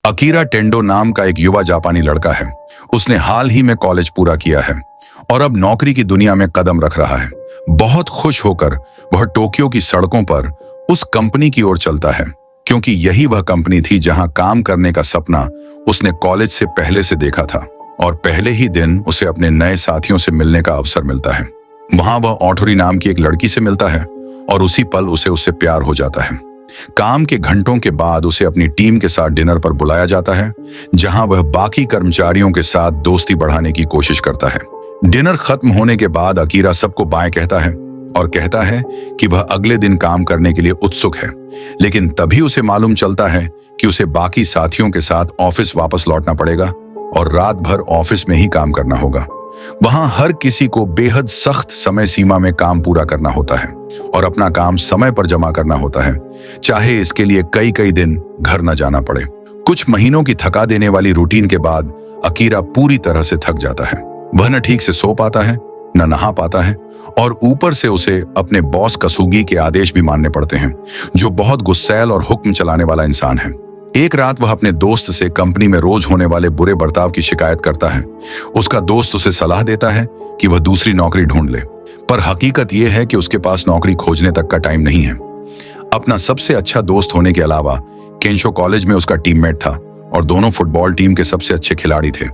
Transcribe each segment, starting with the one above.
Akira टेंडो नाम का एक युवा जापानी लड़का है। उसने हाल ही में कॉलेज पूरा किया है और अब नौकरी की दुनिया में कदम रख रहा है। बहुत खुश होकर वह टोक्यो की सड़कों पर उस कंपनी की ओर चलता है, क्योंकि यही वह कंपनी थी जहां काम करने का सपना उसने कॉलेज से पहले से देखा था। और पहले ही दिन उसे अपने नए साथियों से मिलने का अवसर मिलता है। वहां वह ओटोरी नाम की एक लड़की से मिलता है और उसी पल उसे उससे प्यार हो जाता है। काम के घंटों के बाद उसे अपनी टीम के साथ डिनर पर बुलाया जाता है, जहां वह बाकी कर्मचारियों के साथ दोस्ती बढ़ाने की कोशिश करता है। डिनर खत्म होने के बाद अकीरा सबको बाय कहता है और कहता है कि वह अगले दिन काम करने के लिए उत्सुक है, लेकिन तभी उसे मालूम चलता है कि उसे बाकी साथियों के साथ ऑफिस वापस लौटना पड़ेगा और रात भर ऑफिस में ही काम करना होगा। वहां हर किसी को बेहद सख्त समय सीमा में काम पूरा करना होता है और अपना काम समय पर जमा करना होता है, चाहे इसके लिए कई कई दिन घर न जाना पड़े। कुछ महीनों की थका देने वाली रूटीन के बाद अकीरा पूरी तरह से थक जाता है। वह न ठीक से सो पाता है, न नहा पाता है और ऊपर से उसे अपने बॉस कसूगी के आदेश भी मानने पड़ते हैं, जो बहुत गुस्सैल और हुक्म चलाने वाला इंसान है। एक रात वह अपने दोस्त से कंपनी में रोज होने वाले बुरे बर्ताव की शिकायत करता है। उसका दोस्त उसे सलाह देता है कि वह दूसरी नौकरी ढूंढ ले, पर हकीकत यह है कि उसके पास नौकरी खोजने तक का टाइम नहीं है। अपना सबसे अच्छा दोस्त होने के अलावा केंशो कॉलेज में उसका टीममेट था और दोनों फुटबॉल टीम के सबसे अच्छे खिलाड़ी थे।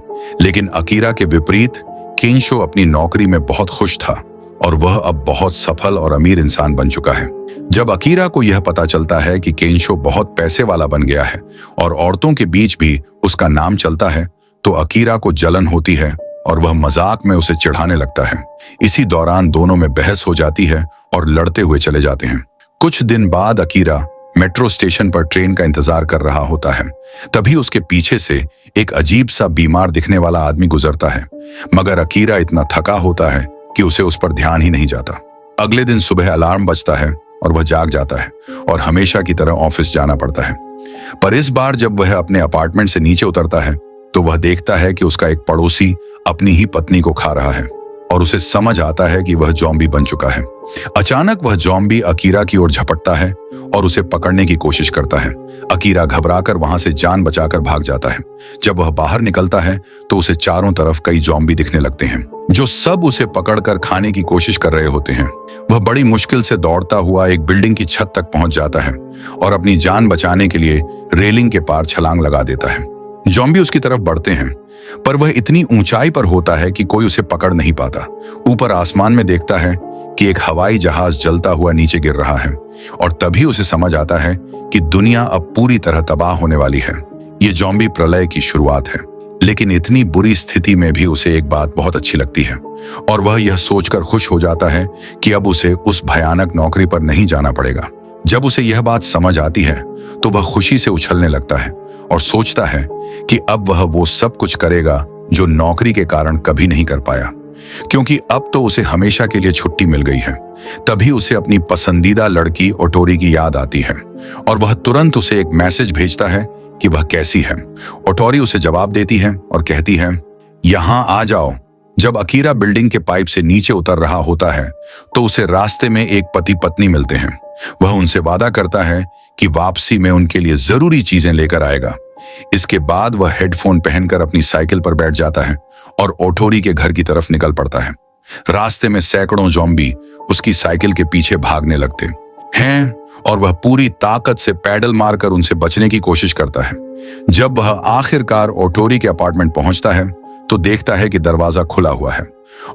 लेकिन अकीरा के विपरीत केंशो अपनी नौकरी में बहुत खुश था और वह अब बहुत सफल और अमीर इंसान बन चुका है। जब अकीरा को यह पता चलता है कि केंशो बहुत पैसे वाला बन गया है और औरतों के बीच भी उसका नाम चलता है, तो अकीरा को जलन होती है और वह मजाक में उसे चिढ़ाने लगता है। इसी दौरान दोनों में बहस हो जाती है और लड़ते हुए चले जाते हैं। कुछ दिन बाद अकीरा मेट्रो स्टेशन पर ट्रेन का इंतजार कर रहा होता है। तभी उसके पीछे से एक अजीब सा बीमार दिखने वाला आदमी गुजरता है, मगर अकीरा इतना थका होता है कि उसे उस पर ध्यान ही नहीं जाता। अगले दिन सुबह अलार्म बजता है और वह जाग जाता है और हमेशा की तरह ऑफिस जाना पड़ता है। पर इस बार जब वह अपने अपार्टमेंट से नीचे उतरता है तो वह देखता है कि उसका एक पड़ोसी अपनी ही पत्नी को खा रहा है और उसे समझ आता है कि वह ज़ॉम्बी बन चुका है। अचानक वह ज़ॉम्बी अकीरा की ओर झपटता है और उसे पकड़ने की कोशिश करता है। अकीरा घबराकर वहां से जान बचाकर भाग जाता है। जब वह बाहर निकलता है तो उसे चारों तरफ कई ज़ॉम्बी दिखने लगते हैं, जो सब उसे पकड़कर खाने की कोशिश कर रहे होते हैं। वह बड़ी मुश्किल से दौड़ता हुआ एक बिल्डिंग की छत तक पहुंच जाता है और अपनी जान बचाने के लिए रेलिंग के पार छलांग लगा देता है। ज़ॉम्बी उसकी तरफ बढ़ते हैं, पर वह इतनी ऊंचाई पर होता है कि कोई उसे पकड़ नहीं पाता। ऊपर आसमान में देखता है कि एक हवाई जहाज जलता हुआ नीचे गिर रहा है और तभी उसे समझ आता है कि दुनिया अब पूरी तरह तबाह होने वाली है। ये ज़ॉम्बी प्रलय की शुरुआत है। लेकिन इतनी बुरी स्थिति में भी उसे एक बात बहुत अच्छी लगती है और वह यह सोचकर खुश हो जाता है कि अब उसे उस भयानक नौकरी पर नहीं जाना पड़ेगा। जब उसे यह बात समझ आती है तो वह खुशी से उछलने लगता है और सोचता है कि अब वह वो सब कुछ करेगा जो नौकरी के कारण कभी नहीं कर पाया, क्योंकि अब तो उसे हमेशा के लिए छुट्टी मिल गई है। तभी उसे अपनी पसंदीदा लड़की ओटोरी की याद आती है और वह तुरंत उसे एक मैसेज भेजता है कि वह कैसी है। ओटोरी उसे जवाब देती है और कहती है, यहां आ जाओ। जब अकीरा बिल्डिंग के पाइप से नीचे उतर रहा होता है तो उसे रास्ते में एक पति पत्नी मिलते हैं। वह उनसे वादा करता है कि वापसी में उनके लिए जरूरी चीजें लेकर आएगा। इसके बाद वह हेडफोन पहनकर अपनी साइकिल पर बैठ जाता है और ओटोरी के घर की तरफ निकल पड़ता है। रास्ते में सैकड़ों ज़ॉम्बी उसकी साइकिल के पीछे भागने लगते हैं और वह पूरी ताकत से पैडल मारकर उनसे बचने की कोशिश करता है। जब वह आखिरकार ओटोरी के अपार्टमेंट पहुंचता है तो देखता है कि दरवाजा खुला हुआ है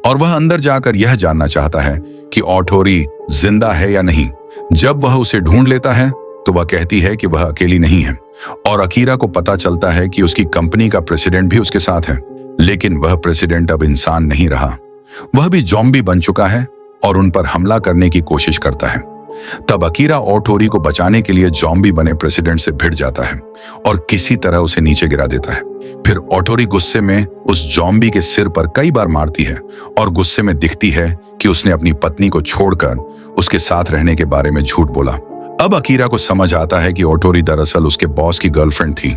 और वह अंदर जाकर यह जानना चाहता है कि ओटोरी जिंदा है या नहीं। जब वह उसे ढूंढ लेता है तो वह कहती है कि वह अकेली नहीं है और अकीरा को पता चलता है कि उसकी कंपनी का प्रेसिडेंट भी उसके साथ है। लेकिन वह प्रेसिडेंट अब इंसान नहीं रहा, वह भी ज़ॉम्बी बन चुका है और उन पर हमला करने की कोशिश करता है। तब अकीरा ओटोरी को बचाने के लिए ज़ॉम्बी बने प्रेसिडेंट से भिड़ जाता है और किसी तरह उसे नीचे गिरा देता है। फिर ओटोरी गुस्से में उस ज़ॉम्बी के सिर पर कई बार मारती है और गुस्से में दिखती है कि उसने अपनी पत्नी को छोड़कर उसके साथ रहने के बारे में झूठ बोला। अब अकीरा को समझ आता है कि ओटोरी दरअसल उसके बॉस की गर्लफ्रेंड थी।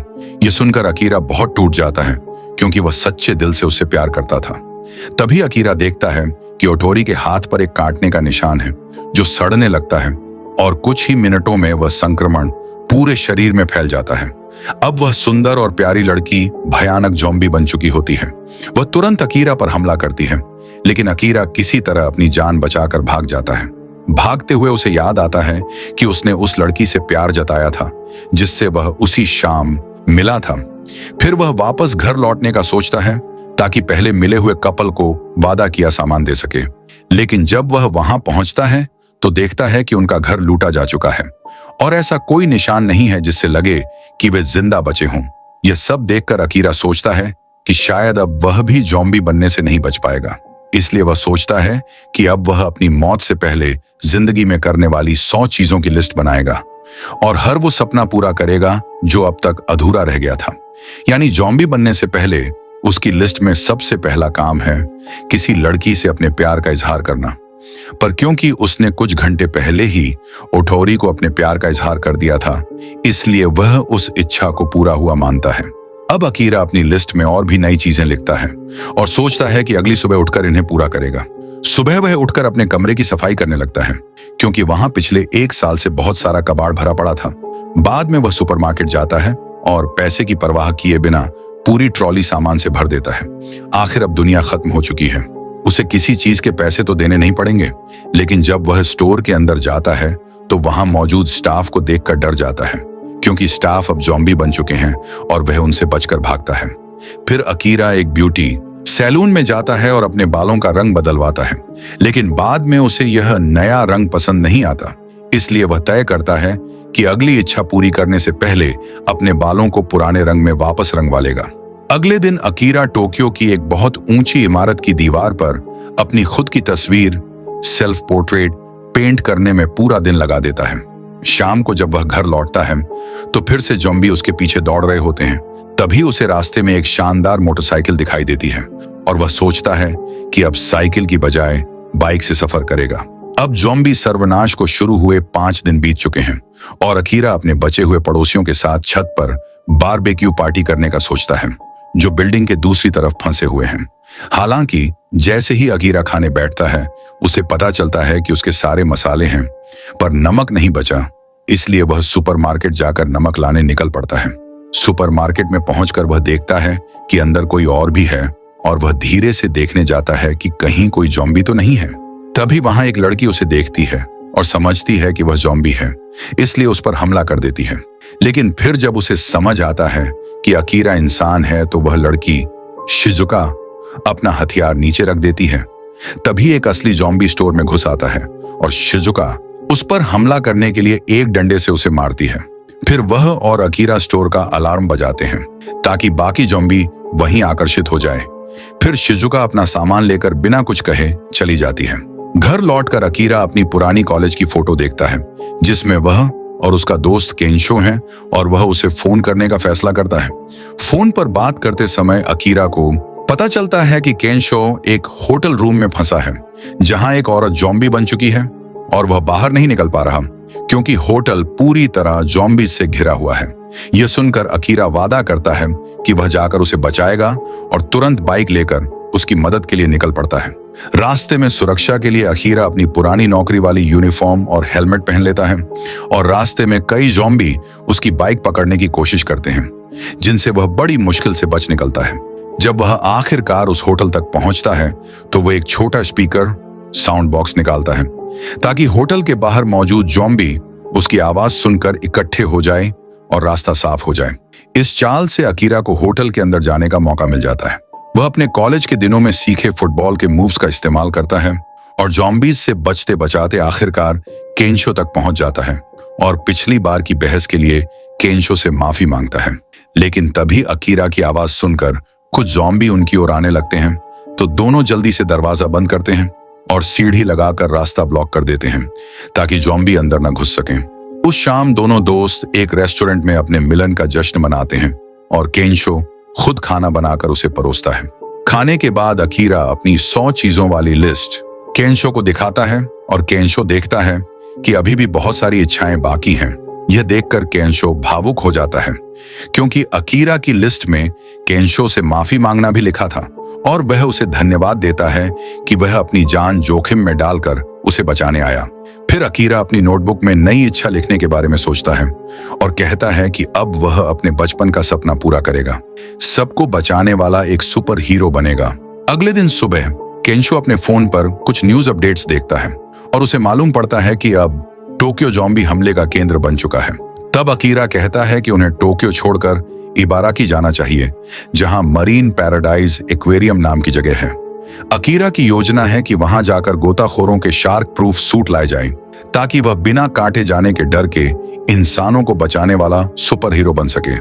ये सुनकर अकीरा बहुत टूट जाता है, क्योंकि वह सच्चे दिल से उससे प्यार करता था। तभी अकीरा देखता है कि ओटोरी के हाथ पर एक काटने का निशान है जो सड़ने लगता है और कुछ ही मिनटों में वह संक्रमण पूरे शरीर में फैल जाता है। अब वह सुंदर और प्यारी लड़की भयानक ज़ॉम्बी बन चुकी होती है। वह तुरंत अकीरा पर हमला करती है, लेकिन अकीरा किसी तरह अपनी जान बचाकर भाग जाता है। भागते हुए उसे याद आता है कि उसने उस लड़की से प्यार जताया था जिससे वह उसी शाम मिला था। फिर वह वापस घर लौटने का सोचता है ताकि पहले मिले हुए कपल को वादा किया सामान दे सके। लेकिन जब वह वहां पहुंचता है तो देखता है कि उनका घर लूटा जा चुका है और ऐसा कोई निशान नहीं है जिससे लगे कि वे जिंदा बचे हों। यह सब देखकर अकीरा सोचता है कि शायद अब वह भी ज़ॉम्बी बनने से नहीं बच पाएगा। इसलिए वह सोचता है कि अब वह अपनी मौत से पहले जिंदगी में करने वाली 100 चीजों की लिस्ट बनाएगा और हर वो सपना पूरा करेगा जो अब तक अधूरा रह गया था। यानी ज़ॉम्बी बनने से पहले उसकी लिस्ट में सबसे पहला काम है किसी लड़की से अपने प्यार का इजहार करना। पर क्योंकि उसने कुछ घंटे पहले ही ओटोरी को अपने प्यार का इजहार कर दिया था, इसलिए वह उस इच्छा को पूरा हुआ मानता है। अब अकीरा अपनी लिस्ट में और भी नई चीजें लिखता है और सोचता है कि अगली सुबह उठकर इन्हें पूरा करेगा। सुबह वह उठकर अपने कमरे की सफाई करने लगता है क्योंकि वहां पिछले 1 साल से बहुत सारा कबाड़ भरा पड़ा था। बाद में वह सुपरमार्केट जाता है और पैसे की परवाह किए बिना पूरी ट्रॉली सामान से भर देता है। आखिर अब दुनिया खत्म हो चुकी है, उसे किसी चीज के पैसे तो देने नहीं पड़ेंगे। लेकिन जब वह स्टोर के अंदर जाता है तो वहां मौजूद स्टाफ को देखकर डर जाता है क्योंकि स्टाफ अब ज़ॉम्बी बन चुके हैं और वह उनसे बचकर भागता है। फिर अकीरा एक ब्यूटी सैलून में जाता है और अपने बालों का रंग बदलवाता है, लेकिन बाद में उसे यह नया रंग पसंद नहीं आता। इसलिए वह तय करता है कि अगली इच्छा पूरी करने से पहले अपने बालों को पुराने रंग में वापस रंगवा लेगा। अगले दिन अकीरा टोक्यो की एक बहुत ऊंची इमारत की दीवार पर अपनी खुद की तस्वीर सेल्फ पोर्ट्रेट पेंट करने में पूरा दिन लगा देता है। शाम को जब वह घर लौटता है तो फिर से ज़ॉम्बी उसके पीछे दौड़ रहे होते हैं। तभी उसे रास्ते में एक शानदार मोटरसाइकिल दिखाई देती है और वह सोचता है कि अब साइकिल की बजाय बाइक से सफर करेगा। अब ज़ॉम्बी सर्वनाश को शुरू हुए 5 दिन बीत चुके हैं और अकीरा अपने बचे हुए पड़ोसियों के साथ छत पर बारबेक्यू पार्टी करने का सोचता है जो बिल्डिंग के दूसरी तरफ फंसे हुए हैं। हालांकि जैसे ही अकीरा खाने बैठता है उसे पता चलता है कि उसके सारे मसाले हैं पर नमक नहीं बचा। इसलिए वह सुपरमार्केट जाकर नमक लाने निकल पड़ता है। सुपरमार्केट में पहुंचकर वह देखता है कि अंदर कोई और भी है और वह धीरे से देखने जाता है कि कहीं कोई ज़ॉम्बी तो नहीं है। तभी वहां एक लड़की उसे देखती है और समझती है कि वह ज़ॉम्बी है, इसलिए उस पर हमला कर देती है। लेकिन फिर जब उसे समझ आता है कि अकीरा इंसान है तो वह लड़की शिजुका अपना हथियार नीचे रख देती है। तभी एक असली ज़ॉम्बी स्टोर में घुस आता है और शिजुका उस पर हमला करने के लिए एक डंडे से उसे मारती है। फिर वह और अकीरा स्टोर का अलार्म बजाते हैं ताकि बाकी ज़ॉम्बी वहीं आकर्षित हो जाए। फिर शिजुका अपना सामान लेकर बिना कुछ कहे चली जाती है। घर लौटकर अकीरा अपनी पुरानी कॉलेज की फोटो देखता है जिसमें वह और उसका दोस्त केंशो हैं और वह उसे फोन करने का फैसला करता है। फोन पर बात करते समय अकीरा को पता चलता है कि केंशो एक होटल रूम में फंसा है जहां एक औरत ज़ॉम्बी बन चुकी है और वह बाहर नहीं निकल पा रहा क्योंकि होटल पूरी तरह ज़ॉम्बी से घिरा हुआ है। यह सुनकर अकीरा वादा करता है कि वह जाकर उसे बचाएगा और तुरंत बाइक लेकर उसकी मदद के लिए निकल पड़ता है। रास्ते में सुरक्षा के लिए अकीरा अपनी पुरानी नौकरी वाली यूनिफॉर्म और हेलमेट पहन लेता है और रास्ते में कई ज़ॉम्बी उसकी बाइक पकड़ने की कोशिश करते हैं जिनसे वह बड़ी मुश्किल से बच निकलता है। जब वह आखिरकार उस होटल तक पहुंचता है तो वह एक छोटा स्पीकर साउंड बॉक्स निकालता है ताकि होटल के बाहर मौजूद ज़ॉम्बी उसकी आवाज सुनकर इकट्ठे हो जाए और रास्ता साफ हो जाए। इस चाल से अकीरा को होटल के अंदर जाने का मौका मिल जाता है। वह अपने कॉलेज के दिनों में सीखे फुटबॉल के मूव्स का इस्तेमाल करता है और ज़ॉम्बीज से बचते बचाते आखिरकार केंशो तक पहुंच जाता है और पिछली बार की बहस के लिए केंशो से माफी मांगता है। लेकिन तभी अकीरा की आवाज सुनकर कुछ ज़ॉम्बी उनकी ओर आने लगते हैं तो दोनों जल्दी से दरवाजा बंद करते हैं और सीढ़ी लगाकर रास्ता ब्लॉक कर देते हैं ताकि ज़ॉम्बी अंदर न घुस सकें। उस शाम दोनों दोस्त एक रेस्टोरेंट में अपने मिलन का जश्न मनाते हैं और केंशो खुद खाना बनाकर उसे परोसता है। खाने के बाद अकीरा अपनी 100 चीजों वाली लिस्ट केंशो को दिखाता है और केंशो देखता है कि अभी भी बहुत सारी इच्छाएं बाकी हैं। यह देखकर केंशो भावुक हो जाता है क्योंकि अकीरा की लिस्ट में केंशो से माफी मांगना भी लिखा था और वह उसे धन्यवाद देता है कि वह अपनी जान जोखिम में डालकर उसे बचाने आया। फिर अकीरा अपनी नोटबुक में नई इच्छा लिखने के बारे में सोचता है और कहता है कि अब वह अपने बचपन का सपना पूरा करेगा, सबको बचाने वाला एक सुपर हीरो बनेगा। अगले दिन सुबह केंशो अपने फोन पर कुछ न्यूज अपडेट्स देखता है और उसे मालूम पड़ता है कि अब टोक्यो ज़ॉम्बी हमले का केंद्र बन चुका है। तब अकीरा कहता है कि उन्हें टोक्यो छोड़कर इबाराकी जाना चाहिए, जहां मरीन पैराडाइज एक्वेरियम नाम की जगह है। अकीरा की योजना है कि वहां जाकर गोताखोरों के शार्क प्रूफ सूट लाए जाएं, ताकि वह बिना काटे जाने के डर के इंसानों को बचाने वाला सुपर हीरो बन सके।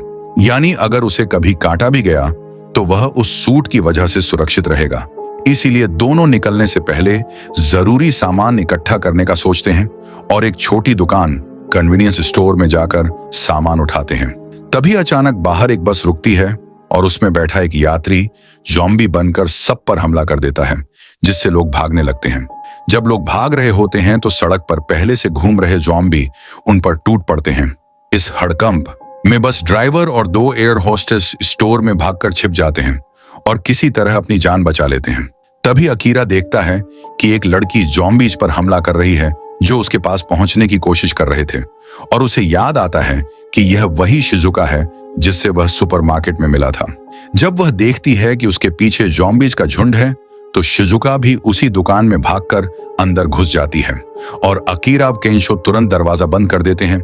यानी अगर उसे कभी काटा भी गया तो वह उस सूट की वजह से सुरक्षित रहेगा। इसीलिए दोनों निकलने से पहले जरूरी सामान इकट्ठा करने का सोचते हैं और एक छोटी दुकान कन्वीनियंस स्टोर में जाकर सामान उठाते हैं। तभी अचानक बाहर एक बस रुकती है और उसमें बैठा एक यात्री ज़ॉम्बी बनकर सब पर हमला कर देता है, जिससे लोग भागने लगते हैं। जब लोग भाग रहे होते हैं तो सड़क पर पहले से घूम रहे ज़ॉम्बी उन पर टूट पड़ते हैं। इस हड़कंप में बस ड्राइवर और 2 एयर होस्टेस स्टोर में भागकर छिप जाते हैं और किसी तरह अपनी जान बचा लेते हैं। तभी अकीरा देखता है कि एक लड़की ज़ॉम्बीज पर हमला कर रही है जो उसके पास पहुंचने की कोशिश कर रहे थे, और उसे याद आता है कि यह वही शिजुका है जिससे वह सुपरमार्केट में मिला था। जब वह देखती है कि उसके पीछे ज़ॉम्बीज का झुंड है तो शिजुका भी उसी दुकान में भागकर अंदर घुस जाती है और अकीरा और केंशो तुरंत दरवाजा बंद कर देते हैं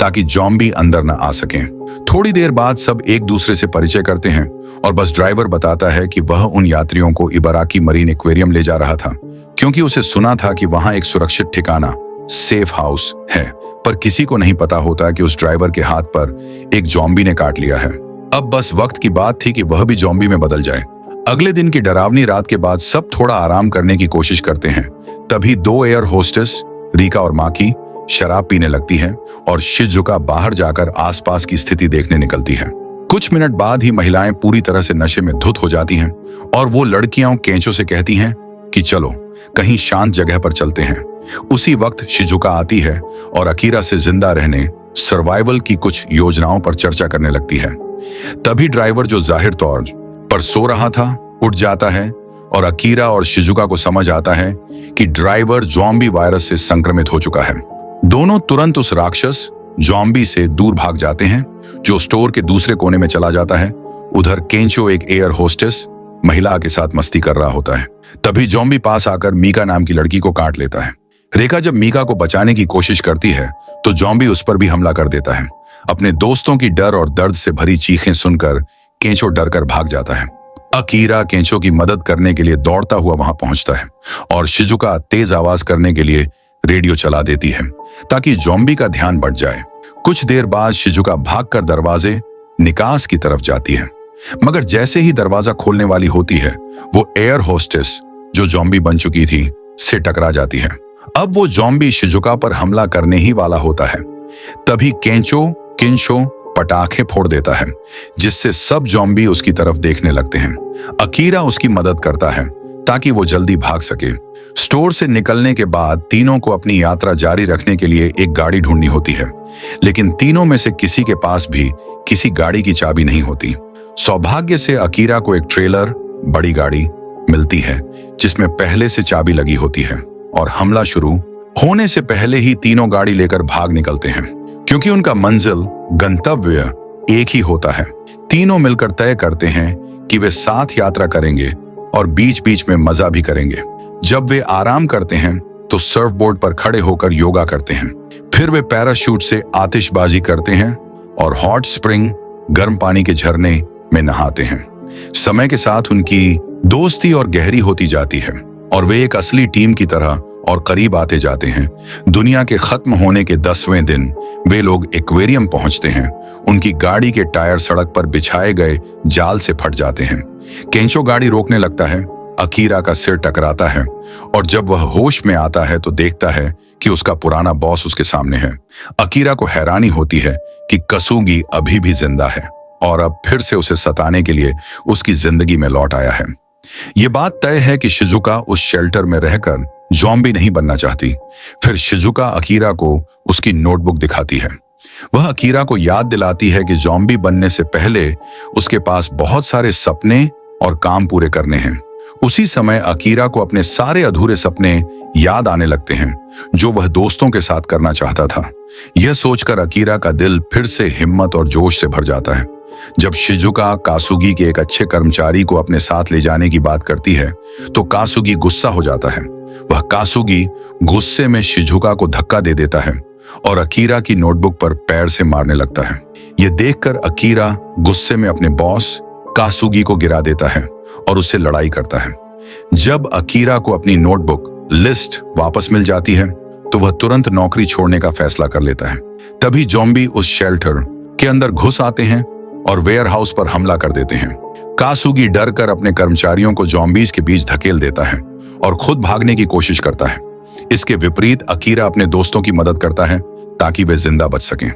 ताकि ज़ॉम्बी अंदर न आ सकें। थोड़ी देर बाद सब एक दूसरे से परिचय करते हैं और बस ड्राइवर बताता है कि वह उन यात्रियों को इबाराकी मरीन एक्वेरियम ले जा रहा था, क्योंकि उसे सुना था कि वहां एक सुरक्षित ठिकाना सेफ हाउस है। पर किसी को नहीं पता होता कि उस ड्राइवर के हाथ पर एक ज़ॉम्बी ने काट लिया है। अब बस वक्त की बात थी कि वह भी ज़ॉम्बी में बदल जाए। अगले दिन की डरावनी रात के बाद सब थोड़ा आराम करने की कोशिश करते हैं। तभी 2 एयर होस्टेस रिका और माकी शराब पीने लगती है और शिजुका बाहर जाकर आसपास की स्थिति देखने निकलती है। कुछ मिनट बाद ही महिलाएं पूरी तरह से नशे में धुत हो जाती हैं और वो लड़कियां केंचो से कहती हैं कि चलो कहीं शांत जगह पर चलते हैं। उसी वक्त शिजुका आती है और अकीरा से जिंदा रहने, सर्वाइवल की कुछ योजनाओं पर चर्चा करने लगती है। तभी ड्राइवर, जो जाहिर तौर पर सो रहा था, उठ जाता है और अकीरा और शिजुका को समझ आता है कि ड्राइवर ज़ॉम्बी वायरस से संक्रमित हो चुका है। दोनों तुरंत उस राक्षस ज़ॉम्बी से दूर भाग जाते हैं जो स्टोर के दूसरे कोने में चला जाता है। उधर केंचो एक एयर होस्टेस महिला के साथ मस्ती कर रहा होता है। तभी ज़ॉम्बी पास आकर मीका नाम की लड़की को काट लेता है। रेखा जब मीका को बचाने की कोशिश करती है तो ज़ॉम्बी उस पर भी हमला कर देता है। अपने दोस्तों की डर और दर्द से भरी चीखें सुनकर केंचो डरकर भाग जाता है। अकीरा केंचो की मदद करने के लिए दौड़ता हुआ वहां पहुंचता है और शिजुका तेज आवाज करने के लिए रेडियो चला देती है ताकि ज़ॉम्बी का ध्यान बढ़ जाए। कुछ देर बाद शिजुका भागकर दरवाजे निकास की तरफ जाती है, मगर जैसे ही दरवाजा खोलने वाली होती है वो एयर होस्टेस, जो ज़ॉम्बी बन चुकी थी, से टकरा जाती है। अब वो ज़ॉम्बी शिजुका पर हमला करने ही वाला होता है। तभी केंशो पटाखे फोड़ देता है, जिससे सब ज़ॉम्बी उसकी तरफ देखने लगते हैं। अकीरा उसकी मदद करता है ताकि वो जल्दी भाग सके। स्टोर से निकलने के बाद तीनों को अपनी यात्रा जारी रखने के लिए एक गाड़ी ढूंढनी होती है, लेकिन तीनों में से किसी के पास भी किसी गाड़ी की चाबी नहीं होती। सौभाग्य से अकीरा को एक ट्रेलर बड़ी गाड़ी मिलती है जिसमें पहले से चाबी लगी होती है और हमला शुरू होने से पहले ही तीनों गाड़ी लेकर भाग निकलते हैं, क्योंकि उनका मंजिल, गंतव्य एक ही होता है। तीनों मिलकर तय करते हैं कि वे साथ यात्रा करेंगे और बीच बीच में मजा भी करेंगे। जब वे आराम करते हैं तो सर्फ बोर्ड पर खड़े होकर योगा करते हैं। फिर वे पैराशूट से आतिशबाजी करते हैं और हॉट स्प्रिंग, गर्म पानी के झरने में नहाते हैं। समय के साथ उनकी दोस्ती और गहरी होती जाती है और वे एक असली टीम की तरह और करीब आते जाते हैं। दुनिया के खत्म होने के 10वें दिन वे लोग एक्वेरियम पहुंचते हैं। उनकी गाड़ी के टायर सड़क पर बिछाए गए जाल से फट जाते हैं। केंचो गाड़ी रोकने लगता है, अकीरा का सिर टकराता है और जब वह होश में आता है तो देखता है कि उसका पुराना बॉस उसके सामने है। अकीरा को हैरानी होती है कि कसुगी अभी भी जिंदा है और अब फिर से उसे सताने के लिए उसकी जिंदगी में लौट आया है। ये बात तय है कि शिजुका उस शेल्टर में रहकर ज़ॉम्बी नहीं बनना चाहती। फिर शिजुका अकीरा को उसकी नोटबुक दिखाती है। वह अकीरा को याद दिलाती है कि ज़ॉम्बी बनने से पहले उसके पास बहुत सारे सपने और काम पूरे करने हैं। उसी समय अकीरा को अपने सारे अधूरे सपने याद आने लगते हैं जो वह दोस्तों के साथ करना चाहता था। यह सोचकर अकीरा का दिल फिर से हिम्मत और जोश से भर जाता है। जब शिजुका कासुगी के एक अच्छे कर्मचारी को अपने साथ ले जाने की बात करती है तो कासुगी गुस्सा हो जाता है। वह कासुगी गुस्से में शिजुका को धक्का दे देता है और अकीरा की नोटबुक पर पैर से मारने लगता है। यह देखकर अकीरा गुस्से में अपने बॉस कासुगी को गिरा देता है और उससे लड़ाई करता है। जब अकीरा को अपनी नोटबुक लिस्ट वापस मिल जाती है तो वह तुरंत नौकरी छोड़ने का फैसला कर लेता है। तभी ज़ॉम्बी उस शेल्टर के अंदर घुस आते हैं और वेयरहाउस पर हमला कर देते हैं। कासुगी डर कर अपने कर्मचारियों को ज़ॉम्बीज के बीच धकेल देता है और खुद भागने की कोशिश करता है। इसके विपरीत अकीरा अपने दोस्तों की मदद करता है ताकि वे जिंदा बच सकें।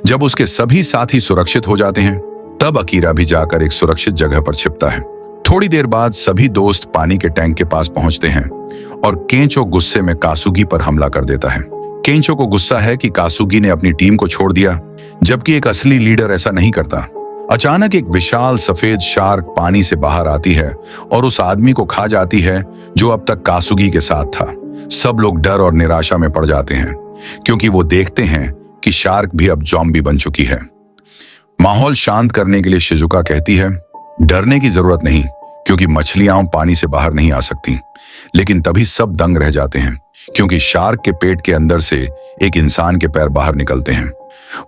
जब उसके सभी साथी सुरक्षित हो जाते हैं तब अकीरा भी जाकर एक सुरक्षित जगह पर छिपता है। थोड़ी देर बाद सभी दोस्त पानी के टैंक के पास पहुंचते हैं और केंचो गुस्से में कासुगी पर हमला कर देता है। केंचो को गुस्सा है कि कासुगी ने अपनी टीम को छोड़ दिया, जबकि एक असली लीडर ऐसा नहीं करता। अचानक एक विशाल सफेद शार्क पानी से बाहर आती है और उस आदमी को खा जाती है जो अब तक कासुगी के साथ था। सब लोग डर और निराशा में पड़ जाते हैं क्योंकि वो देखते हैं कि शार्क भी अब ज़ॉम्बी बन चुकी है। माहौल शांत करने के लिए शिजुका कहती है, डरने की जरूरत नहीं क्योंकि मछलियां पानी से बाहर नहीं आ सकती। लेकिन तभी सब दंग रह जाते हैं क्योंकि शार्क के पेट के अंदर से एक इंसान के पैर बाहर निकलते हैं।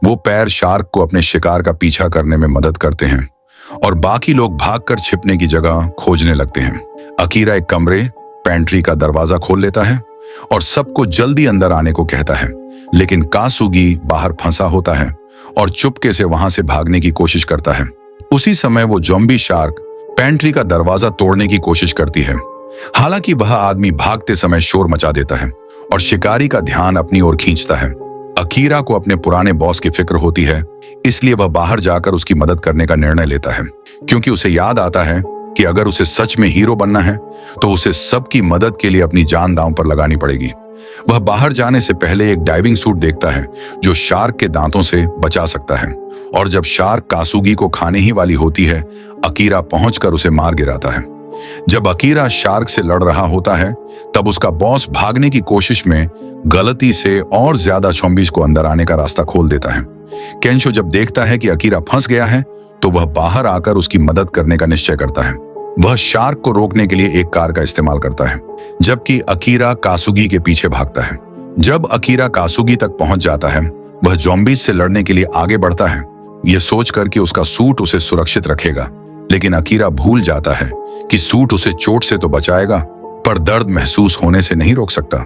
वो पैर शार्क को अपने शिकार का पीछा करने में मदद करते हैं और बाकी लोग भागकर छिपने की जगह खोजने लगते हैं। अकीरा एक कमरे पेंट्री का दरवाजा खोल लेता है और सबको जल्दी अंदर आने को कहता है, लेकिन कासुगी बाहर फंसा होता है और चुपके से वहां से भागने की कोशिश करता है। उसी समय वो ज़ॉम्बी शार्क पेंट्री का दरवाजा तोड़ने की कोशिश करती है। हालांकि वह आदमी भागते समय शोर मचा देता है और शिकारी का ध्यान अपनी ओर खींचता है। अकीरा को अपने पुराने बॉस की फिक्र होती है, इसलिए वह बाहर जाकर उसकी मदद करने का निर्णय लेता है क्योंकि उसे याद आता है कि अगर उसे सच में हीरो बनना है तो उसे सबकी मदद के लिए अपनी जान दांव पर लगानी पड़ेगी। वह बाहर जाने से पहले एक डाइविंग सूट देखता है जो शार्क के दांतों से बचा सकता है और जब शार्क कासुगी को खाने ही वाली होती है, अकीरा पहुंचकर उसे मार गिराता है। जब अकीरा शार्क से लड़ रहा होता है तब उसका बॉस भागने की कोशिश में गलती से और ज्यादा ज़ॉम्बीज को अंदर आने का रास्ता खोल देता है। केंशो जब देखता है कि अकीरा फंस गया है तो वह बाहर आकर उसकी मदद करने का निश्चय करता है। वह शार्क को रोकने के लिए एक कार का इस्तेमाल करता है जबकि अकीरा कासुगी के पीछे भागता है। जब अकीरा कासुगी तक पहुंच जाता है वह ज़ॉम्बीज से लड़ने के लिए आगे बढ़ता है, यह सोचकर कि उसका सूट उसे सुरक्षित रखेगा। लेकिन अकीरा भूल जाता है कि सूट उसे चोट से तो बचाएगा पर दर्द महसूस होने से नहीं रोक सकता।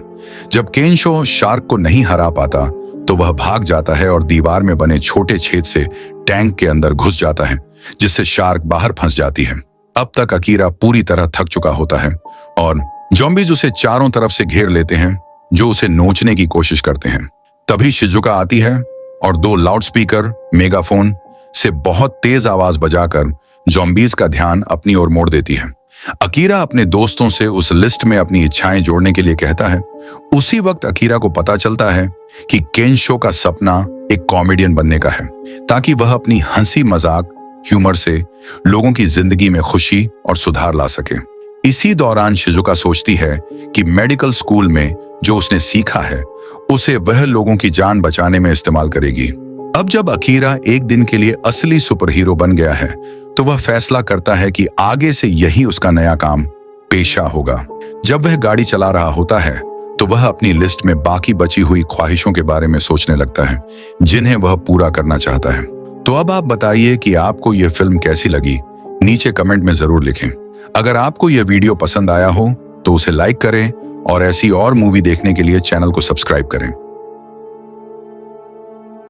जब केंशो शार्क को नहीं हरा पाता तो वह भाग जाता है और दीवार में बने छोटे छेद से टैंक के अंदर घुस जाता है जिससे शार्क बाहर फंस जाती है। अब तक अकीरा पूरी तरह थक चुका होता है और ज़ॉम्बीज उसे चारों तरफ से घेर लेते हैं जो उसे नोचने की कोशिश करते हैं। तभी शिजुका आती है और 2 लाउडस्पीकर मेगाफोन से बहुत तेज आवाज बजाकर ज़ॉम्बीज का ध्यान अपनी ओर मोड़ देती है। अकीरा अपने दोस्तों से उस लिस्ट में अपनी इच्छाएं जोड़ने के लिए कहता है। उसी वक्त अकीरा को पता चलता है कि केंशो का सपना एक कॉमेडियन बनने का है ताकि वह अपनी हंसी मजाक ह्यूमर से लोगों की जिंदगी में खुशी और सुधार ला सके। इसी दौरान शिजुका सोचती है कि मेडिकल स्कूल में जो उसने सीखा है उसे वह लोगों की जान बचाने में इस्तेमाल करेगी। अब जब अकीरा एक दिन के लिए असली सुपर हीरो बन गया है तो वह फैसला करता है कि आगे से यही उसका नया काम पेशा होगा। जब वह गाड़ी चला रहा होता है तो वह अपनी लिस्ट में बाकी बची हुई ख्वाहिशों के बारे में सोचने लगता है जिन्हें वह पूरा करना चाहता है। तो अब आप बताइए कि आपको यह फिल्म कैसी लगी, नीचे कमेंट में जरूर लिखें। अगर आपको यह वीडियो पसंद आया हो तो उसे लाइक करें और ऐसी और मूवी देखने के लिए चैनल को सब्सक्राइब करें।